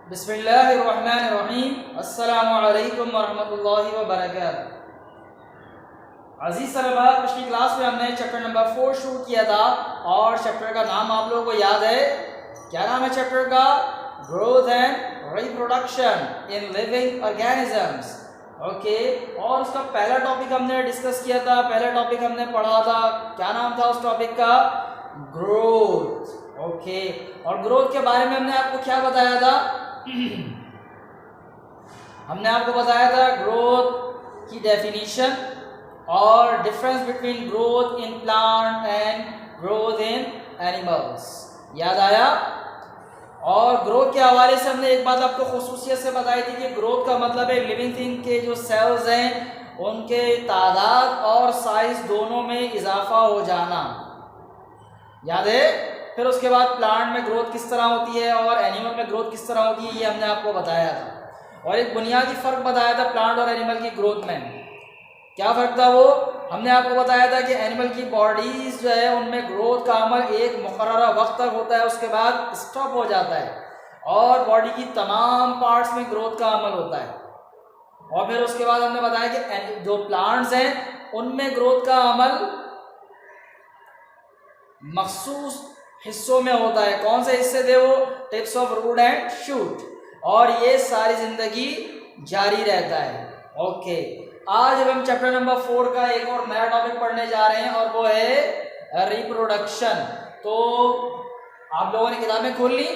बिस्मिल्लाहिर्रहमानिर्रहीम। अस्सलामु अलैकुम वरहमतुल्लाहि वबरकातुहू। अजीज तलबा, पिछली क्लास में हमने चैप्टर नंबर 4 शुरू किया था और चैप्टर का नाम आप लोगों को याद है। क्या नाम है चैप्टर का? Growth and reproduction in living organisms. Okay, और उसका पहला टॉपिक हमने डिस्कस किया था, पहला टॉपिक हमने पढ़ा था। क्या नाम था उस टॉपिक का? ग्रोथ। ओके, और ग्रोथ के बारे में हमने आपको क्या बताया था? हमने आपको बताया था ग्रोथ की डेफिनेशन और difference between growth in plant and growth in animals. याद आया? और ग्रोथ के हवाले से हमने एक बात आपको खुसूसियत से बताई थी कि ग्रोथ का मतलब है लिविंग थिंग के जो सेल्स हैं उनके तादाद और साइज दोनों में इजाफा हो जाना। याद है? फिर उसके बाद प्लांट में ग्रोथ किस तरह होती है और एनिमल में ग्रोथ किस तरह होती है, ये हमने आपको बताया था। और एक बुनियादी फ़र्क बताया था प्लांट और एनिमल की ग्रोथ में। क्या फ़र्क था वो? हमने आपको बताया था कि एनिमल की बॉडीज़ जो है उनमें ग्रोथ का अमल एक मुकर्ररा वक्त तक होता है, उसके बाद स्टॉप हो जाता है। और बॉडी की तमाम पार्ट्स में ग्रोथ का अमल होता है। और फिर उसके बाद हमने बताया कि जो प्लांट्स हैं उनमें ग्रोथ का अमल मखसूस हिस्सों में होता है। कौन से हिस्से थे वो? Tips of root and shoot. और ये सारी जिंदगी जारी रहता है। ओके, आज अब हम चैप्टर नंबर 4 का एक और नया टॉपिक पढ़ने जा रहे हैं और वो है रिप्रोडक्शन। तो आप लोगों ने किताबें खोल ली?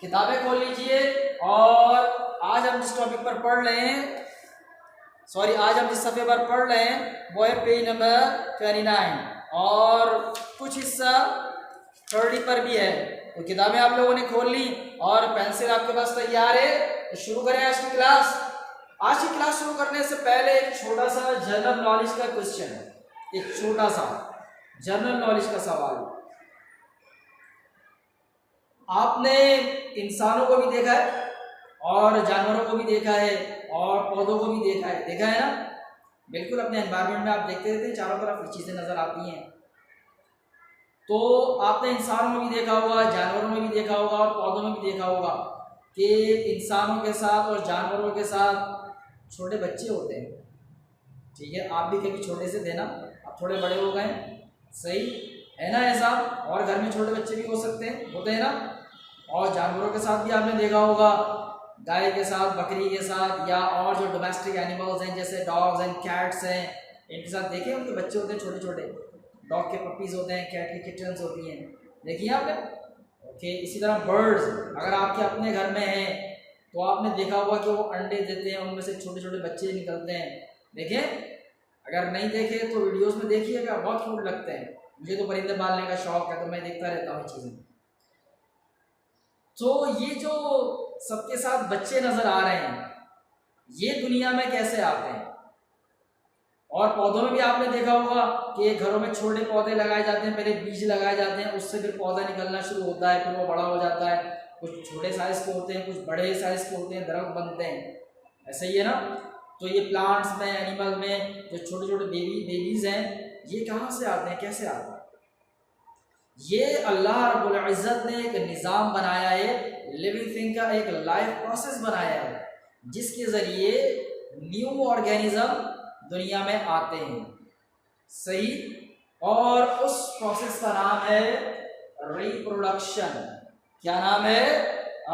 किताबें खोल लीजिए। और आज हम जिस टॉपिक पर पढ़ रहे हैं, आज हम जिस सफ़े पर पढ़ रहे हैं वो है पेज नंबर 29 और कुछ हिस्सा 30 पर भी है। तो किताबें आप लोगों ने खोल ली और पेंसिल आपके पास तैयार है। तो शुरू करें आज की क्लास। आज की क्लास शुरू करने से पहले एक छोटा सा जनरल नॉलेज का क्वेश्चन है, एक छोटा सा जनरल नॉलेज का सवाल। आपने इंसानों को भी देखा है और जानवरों को भी देखा है और पौधों को भी देखा है ना? बिल्कुल, अपने एनवायरनमेंट में आप देखते रहते हैं, चारों तरफ चीज़ें नज़र आती हैं। तो आपने इंसानों में भी देखा होगा, जानवरों में भी देखा होगा और पौधों में भी देखा होगा कि इंसानों के साथ और जानवरों के साथ छोटे बच्चे होते हैं। ठीक है, आप भी कभी छोटे से थे ना, आप थोड़े बड़े हो गए, सही है ना? ऐसा, और घर में छोटे बच्चे भी हो सकते हैं, होते हैं ना? और जानवरों के साथ भी आपने देखा होगा, गाय के साथ, बकरी के साथ, या और जो डोमेस्टिक एनिमल्स हैं जैसे डॉग्स एंड कैट्स हैं, इनके साथ देखे उनके बच्चे होते हैं छोटे छोटे। डॉग के पपीज़ होते हैं, कैट की किटन्स होती हैं, देखिए आपने। ओके, इसी तरह बर्ड्स अगर आपके अपने घर में हैं तो आपने देखा होगा कि वो अंडे देते हैं, उनमें से छोटे छोटे बच्चे निकलते हैं, देखें। अगर नहीं देखे तो वीडियोस में देखिएगा, बहुत क्यूट लगते हैं। मुझे तो परिंदे पालने का शौक है तो मैं देखता रहता हूँ चीज़ें। तो ये जो सबके साथ बच्चे नज़र आ रहे हैं ये दुनिया में कैसे आते हैं? और पौधों में भी आपने देखा होगा कि घरों में छोटे पौधे लगाए जाते हैं, पहले बीज लगाए जाते हैं, उससे फिर पौधा निकलना शुरू होता है, फिर वो बड़ा हो जाता है। कुछ छोटे साइज के होते हैं, कुछ बड़े साइज के होते हैं, दरख्त बनते हैं, ऐसे ही है ना? तो ये प्लांट्स में, एनिमल में जो छोटे छोटे बेबीज हैं ये कहाँ से आते हैं, कैसे आते हैं? ये अल्लाह रब्बुल इज़्ज़त ने एक निज़ाम बनाया है, लिविंग थिंग का एक लाइफ प्रोसेस बनाया है जिसके ज़रिए न्यू ऑर्गेनिज्म दुनिया में आते हैं, सही। और उस प्रोसेस का नाम है रिप्रोडक्शन। क्या नाम है?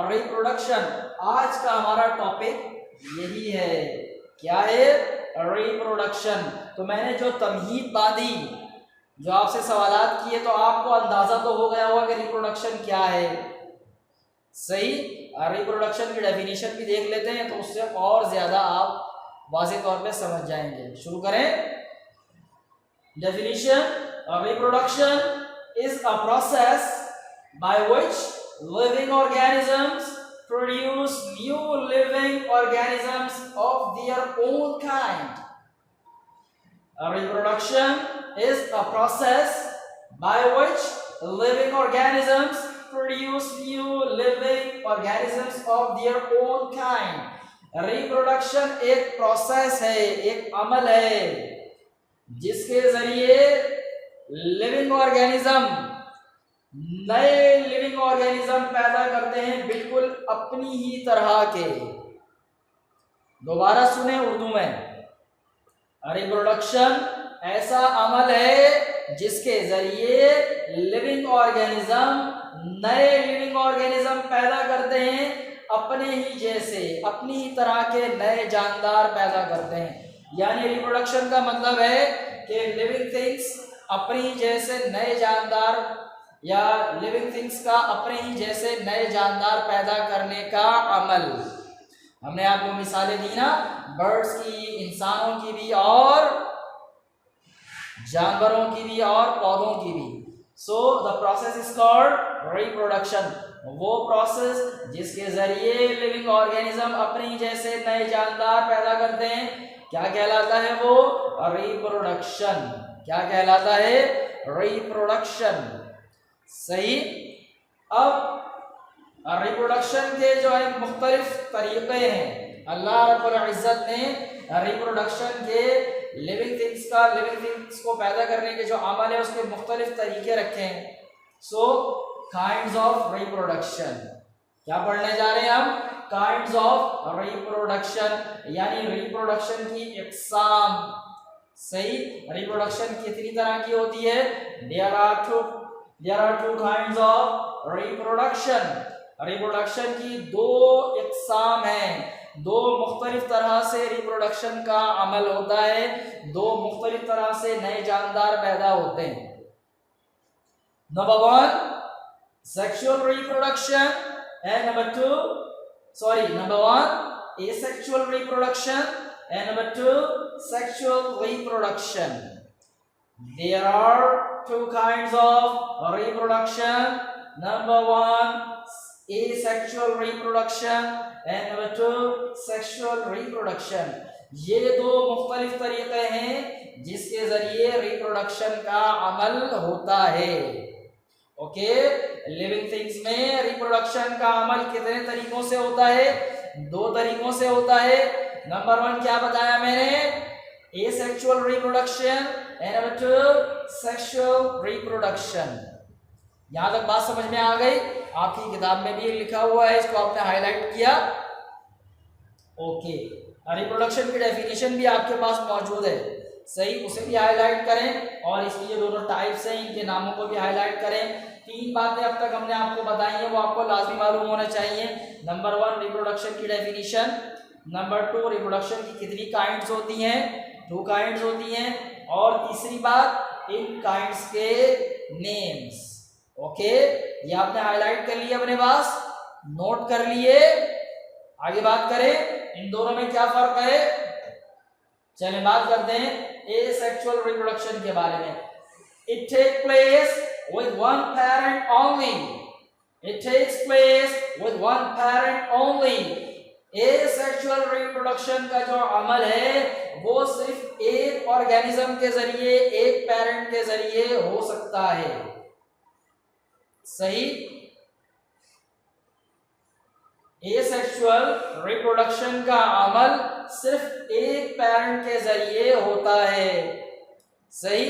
रिप्रोडक्शन। आज का हमारा टॉपिक यही है। क्या है? रिप्रोडक्शन। तो मैंने जो तमहीद बांधी, जो आपसे सवालात किए, तो आपको अंदाजा तो हो गया होगा कि रिप्रोडक्शन क्या है, सही। रिप्रोडक्शन की डेफिनेशन भी देख लेते हैं तो उससे और ज़्यादा आप वाज़ेह तौर पे समझ जाएंगे। शुरू करें। Definition: reproduction is a process by which living organisms produce new living organisms of their own kind. Reproduction is a process by which living organisms produce new living organisms of their own kind. Reproduction एक process है, एक अमल है जिसके जरिए living organism नए living organism पैदा करते हैं, बिल्कुल अपनी ही तरह के। दोबारा सुने उर्दू में, रिप्रोडक्शन ऐसा अमल है जिसके जरिए लिविंग ऑर्गेनिज्म नए लिविंग ऑर्गेनिज्म पैदा करते हैं, अपने ही जैसे अपनी ही तरह के नए जानदार पैदा करते हैं। यानी रिप्रोडक्शन का मतलब है कि लिविंग थिंग्स अपनी जैसे नए जानदार या लिविंग थिंग्स का अपने ही जैसे नए जानदार पैदा करने का अमल। हमने आपको मिसालें दी ना, बर्ड्स की, इंसानों की भी और जानवरों की भी और पौधों की भी। So the process is called reproduction, वो प्रोसेस जिसके जरिए लिविंग ऑर्गेनिज्म अपने जैसे नए जानदार पैदा करते हैं, क्या कहलाता है वो? रिप्रोडक्शन। क्या कहलाता है? रिप्रोडक्शन। सही। अब रिप्रोडक्शन के जो है मुख्तलिफ तरीके हैं। अल्लाह रब्बुल इज्जत ने रिप्रोडक्शन के लिविंग थिंग्स को पैदा करने के जो अमल है उसके मुख्तलिफ तरीके रखे हैं। सो काइंड्स ऑफ रिप्रोडक्शन, क्या पढ़ने जा रहे हैं हम? काइंड्स ऑफ रिप्रोडक्शन, यानी रिप्रोडक्शन की इकसाम। सही। रिप्रोडक्शन कितनी तरह की होती है? There are two kinds of reproduction. Reproduction की दो इकसाम हैं, दो मुख्तलिफ तरह से रिप्रोडक्शन का अमल होता है, दो मुख्तलिफ तरह से नए जानदार पैदा होते हैं। Number 1 sexual reproduction and number 1 asexual reproduction and number 2 sexual reproduction. There are two kinds of reproduction. Number 1 asexual reproduction and number 2 sexual reproduction. ये दो मुख्तलिफ तरीके हैं जिसके जरिए रिप्रोडक्शन का अमल होता है। ओके, लिविंग थिंग्स में रिप्रोडक्शन का अमल कितने तरीकों से होता है? दो तरीकों से होता है। नंबर 1 क्या बताया मैंने? Asexual reproduction and number 2 sexual reproduction. यहां तक बात समझ में आ गई? आपकी किताब में भी लिखा हुआ है, इसको आपने हाईलाइट किया। ओके, रिप्रोडक्शन की डेफिनेशन भी आपके पास मौजूद है। सही, उसे भी हाईलाइट करें और इसकी जो दोनों टाइप्स हैं इनके नामों को भी हाईलाइट करें। 3 बातें अब तक हमने आपको बताई हैं, वो आपको लाजमी मालूम होना चाहिए। नंबर 1 रिप्रोडक्शन की डेफिनेशन, नंबर 2 रिप्रोडक्शन की कितनी काइंड्स होती हैं? 2 काइंड्स होती हैं, और तीसरी बात इन काइंड्स के नेम्स। ओके, ये आपने हाईलाइट कर लिया अपने पास, नोट कर लिए। आगे बात करें इन दोनों में क्या फर्क है। चलिए बात करते हैं एसेक्सुअल रिप्रोडक्शन के बारे में। It take place with one parent only. It takes place with one parent only. Asexual reproduction का जो अमल है वो सिर्फ एक ऑर्गेनिज्म के जरिए, एक पेरेंट के जरिए हो सकता है। सही। एसेक्सुअल रिप्रोडक्शन का अमल सिर्फ एक पेरेंट के जरिए होता है। सही।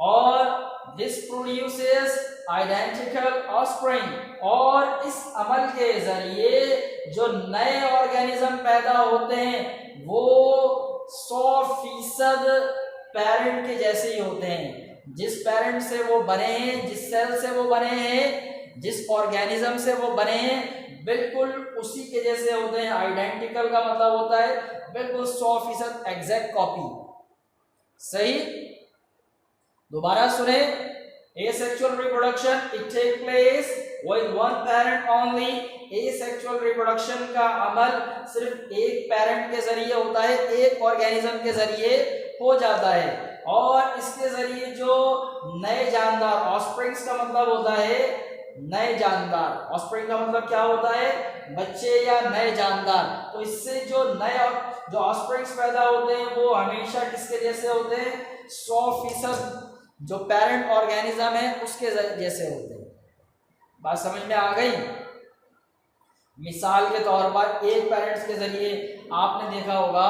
और This produces identical offspring, और इस अमल के जरिए जो नए ऑर्गेनिज्म पैदा होते हैं वो 100% पेरेंट के जैसे ही होते हैं। जिस पेरेंट से वो बने हैं, जिस सेल से वो बने हैं, जिस ऑर्गेनिज्म से वो बने हैं, बिल्कुल उसी के जैसे होते हैं। आइडेंटिकल का मतलब होता है बिल्कुल 100% एग्जैक्ट कॉपी। सही। दोबारा सुने, asexual reproduction it take place with one parent only. asexual reproduction का अमल सिर्फ एक पेरेंट के जरिए होता है, एक ऑर्गेनिज्म के जरिए हो जाता है, और इसके जरिए जो नए जानदार, ऑफस्प्रिंग्स का मतलब होता है नए जानदार। ऑफस्प्रिंग का मतलब क्या होता है? बच्चे या नए जानदार। तो इससे जो ऑफस्प्रिंग्स पैदा होते हैं वो हमेशा किसके जैसे होते हैं? 100% जो पेरेंट ऑर्गेनिज्म है उसके जैसे होते हैं। बात समझ में आ गई? मिसाल के तौर पर एक पेरेंट्स के जरिए आपने देखा होगा,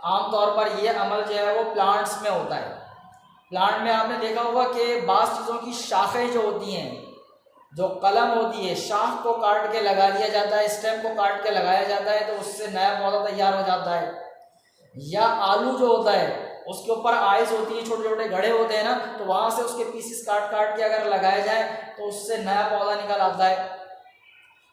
आमतौर पर ये अमल जो है वो प्लांट्स में होता है। प्लांट में आपने देखा होगा कि बाज़ चीज़ों की शाखें जो होती हैं जो कलम होती है, शाख को काट के लगा दिया जाता है, स्टेम को काट के लगाया जाता है, तो उससे नया पौधा तैयार हो जाता है। या आलू जो होता है उसके ऊपर आइस होती है, छोटे छोटे गड्ढे होते हैं ना, तो वहां से उसके पीसेस काट काट के अगर लगाया जाए तो उससे नया पौधा निकल आता है।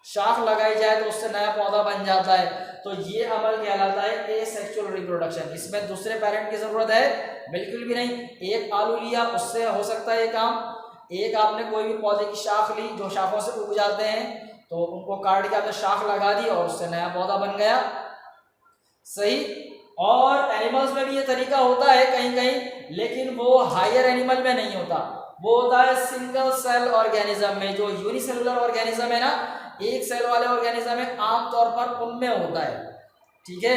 शाख लगाई जाए तो उससे नया पौधा बन जाता है। तो ये अमल कहलाता है एसेक्सुअल रिप्रोडक्शन। इसमें दूसरे पेरेंट की जरूरत है बिल्कुल भी नहीं। एक आलू लिया उससे हो सकता है ये काम, एक आपने कोई भी पौधे की शाख ली जो शाखों से उग जाते हैं, तो उनको काट के आपने शाख लगा दी और उससे नया पौधा बन गया। सही। और एनिमल्स में भी ये तरीका होता है कहीं कहीं, लेकिन वो हायर एनिमल में नहीं होता, वो होता है सिंगल सेल ऑर्गेनिज्म में। जो यूनिसेलुलर ऑर्गेनिज्म है ना, एक सेल वाले ऑर्गेनिज्म में आमतौर पर उनमें होता है। ठीक है,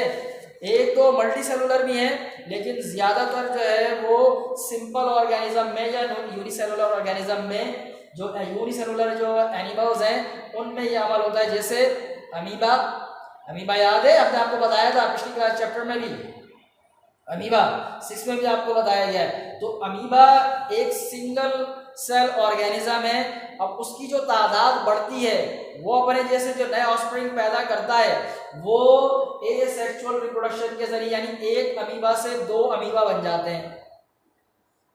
एक तो मल्टी सेलुलर भी है, लेकिन ज्यादातर जो है वो सिंपल ऑर्गेनिज्म में या यूनिसेलुलर ऑर्गेनिज्म में, जो यूनिसेलुलर जो एनिमल्स हैं उनमें ये अमल होता है। जैसे अमीबा, अमीबा याद है, आपने आपको बताया था पिछली क्लास चैप्टर में भी, अमीबा 6 में भी आपको बताया गया है। तो अमीबा एक सिंगल सेल ऑर्गेनिज्म है। अब उसकी जो तादाद बढ़ती है, वो अपने जैसे जो नए ऑफस्प्रिंग पैदा करता है, वो एसेक्सुअल रिप्रोडक्शन के जरिए, यानी एक अमीबा से 2 अमीबा बन जाते हैं।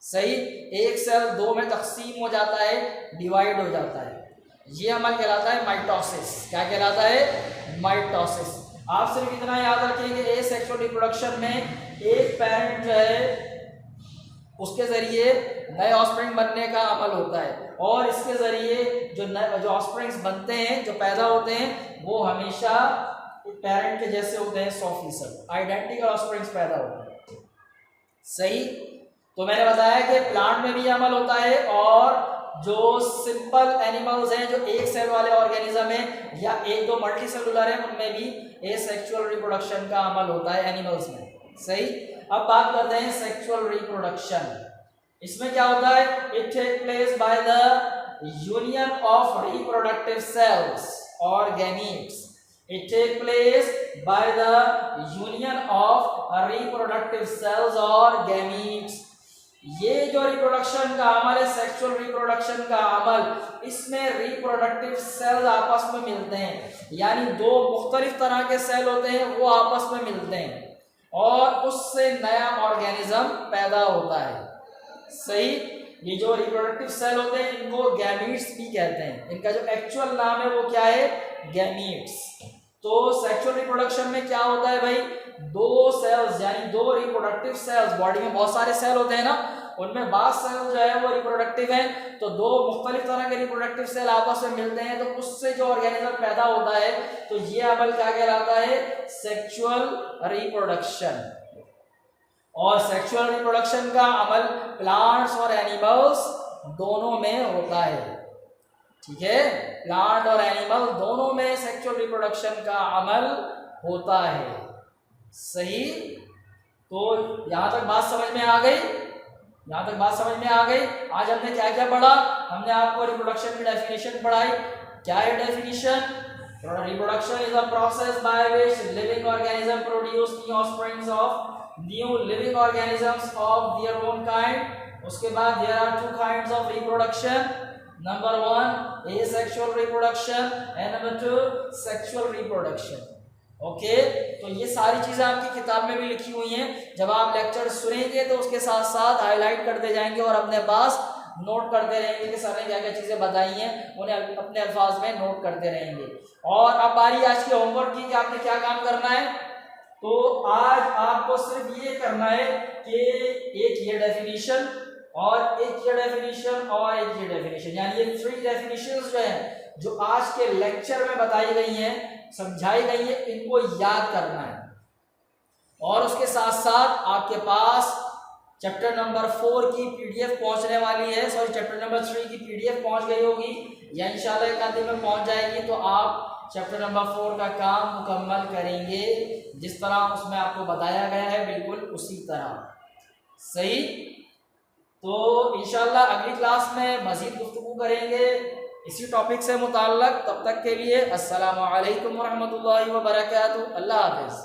सही, एक सेल 2 में तकसीम हो जाता है, डिवाइड हो जाता है। ये अमल कहलाता है माइटोसिस। क्या कहलाता है? माइटोसिस। आप सिर्फ इतना याद रखेंगे, एसेक्सुअल रिप्रोडक्शन में एक पेरेंट जो है उसके जरिए नए ऑफस्प्रिंग बनने का अमल होता है, और इसके जरिए जो ऑफस्प्रिंग्स बनते हैं, जो पैदा होते हैं, वो हमेशा पेरेंट के जैसे होते हैं, 100% आइडेंटिकल ऑफस्प्रिंग्स पैदा होते हैं। सही। तो मैंने बताया कि प्लांट में भी अमल होता है, और जो सिंपल एनिमल्स हैं, जो एक सेल वाले ऑर्गेनिज्म हैं या एक दो मल्टी सेलुलर हैं, उनमें भी एसेक्सुअल रिप्रोडक्शन का अमल होता है एनिमल्स में। सही। अब बात करते हैं सेक्सुअल रिप्रोडक्शन। इसमें क्या होता है? It take place by the union of reproductive cells और gametes. It take place by the union of reproductive cells और गैमीट्स। ये जो रिप्रोडक्शन का अमल है, सेक्सुअल रिप्रोडक्शन का अमल, इसमें रिप्रोडक्टिव सेल्स आपस में मिलते हैं, यानी 2 मुख्तलिफ तरह के सेल होते हैं, वो आपस में मिलते हैं और उससे नया ऑर्गेनिज्म पैदा होता है। सही। ये जो रिप्रोडक्टिव सेल होते हैं इनको गैमीट्स भी कहते हैं। इनका जो एक्चुअल नाम है वो क्या है? गैमीट्स। तो सेक्सुअल रिप्रोडक्शन में क्या होता है भाई? 2 सेल्स, यानी 2 रिप्रोडक्टिव सेल्स, बॉडी में बहुत सारे सेल होते हैं ना, उनमें बात सेल जो है वो रिप्रोडक्टिव है, तो 2 मुख्तलिफ तरह के रिप्रोडक्टिव सेल आपस में मिलते हैं, तो उससे जो ऑर्गेनिज्म पैदा होता है, तो ये अमल क्या कहलाता है? Sexual reproduction. और सेक्सुअल रिप्रोडक्शन का अमल प्लांट्स और एनिमल्स दोनों में होता है। ठीक है, प्लांट और एनिमल दोनों में सेक्सुअल रिप्रोडक्शन का अमल होता है। सही। तो यहां तक बात समझ में आ गई? यहां तक बात समझ में आ गई? आज हमने क्या क्या पढ़ा? हमने आपको रिप्रोडक्शन की डेफिनेशन पढ़ाई। क्या है definition? Reproduction is a process by which living organism produce new offsprings of new living organisms of their own kind. उसके बाद there are 2 kinds of reproduction. Number 1 asexual reproduction and number 2 sexual reproduction. Okay, तो ये सारी चीजें आपकी किताब में भी लिखी हुई हैं। जब आप लेक्चर सुनेंगे तो उसके साथ साथ हाईलाइट करते जाएंगे और अपने पास नोट करते रहेंगे कि सर ने क्या क्या चीजें बताई हैं, उन्हें अपने अल्फाज में नोट करते रहेंगे। और अब बारी आज के होमवर्क की कि आपने क्या काम करना है। तो आज आपको सिर्फ ये करना है कि एक ये डेफिनेशन और एक ये डेफिनेशन और एक ये डेफिनेशन, यानी ये 3 डेफिनेशंस जो हैं, जो आज के लेक्चर में बताई गई हैं, समझाई गई है, इनको याद करना है। और उसके साथ साथ आपके पास चैप्टर नंबर 4 की पीडीएफ पहुंचने वाली है, सॉरी चैप्टर नंबर 3 की पीडीएफ पहुंच गई होगी या इंशाल्लाह एक आधे में पहुंच जाएगी। तो आप चैप्टर नंबर 4 का काम मुकम्मल करेंगे जिस तरह उसमें आपको बताया गया है, बिल्कुल उसी तरह। सही। तो इंशाल्लाह अगली क्लास में मजीद गुफ्तगू करेंगे इसी टॉपिक से मुताल्लक। तब तक के लिए अस्सलामु अलैकुम व रहमतुल्लाहि व बरकातुहू। अल्लाह हाफ़िज़।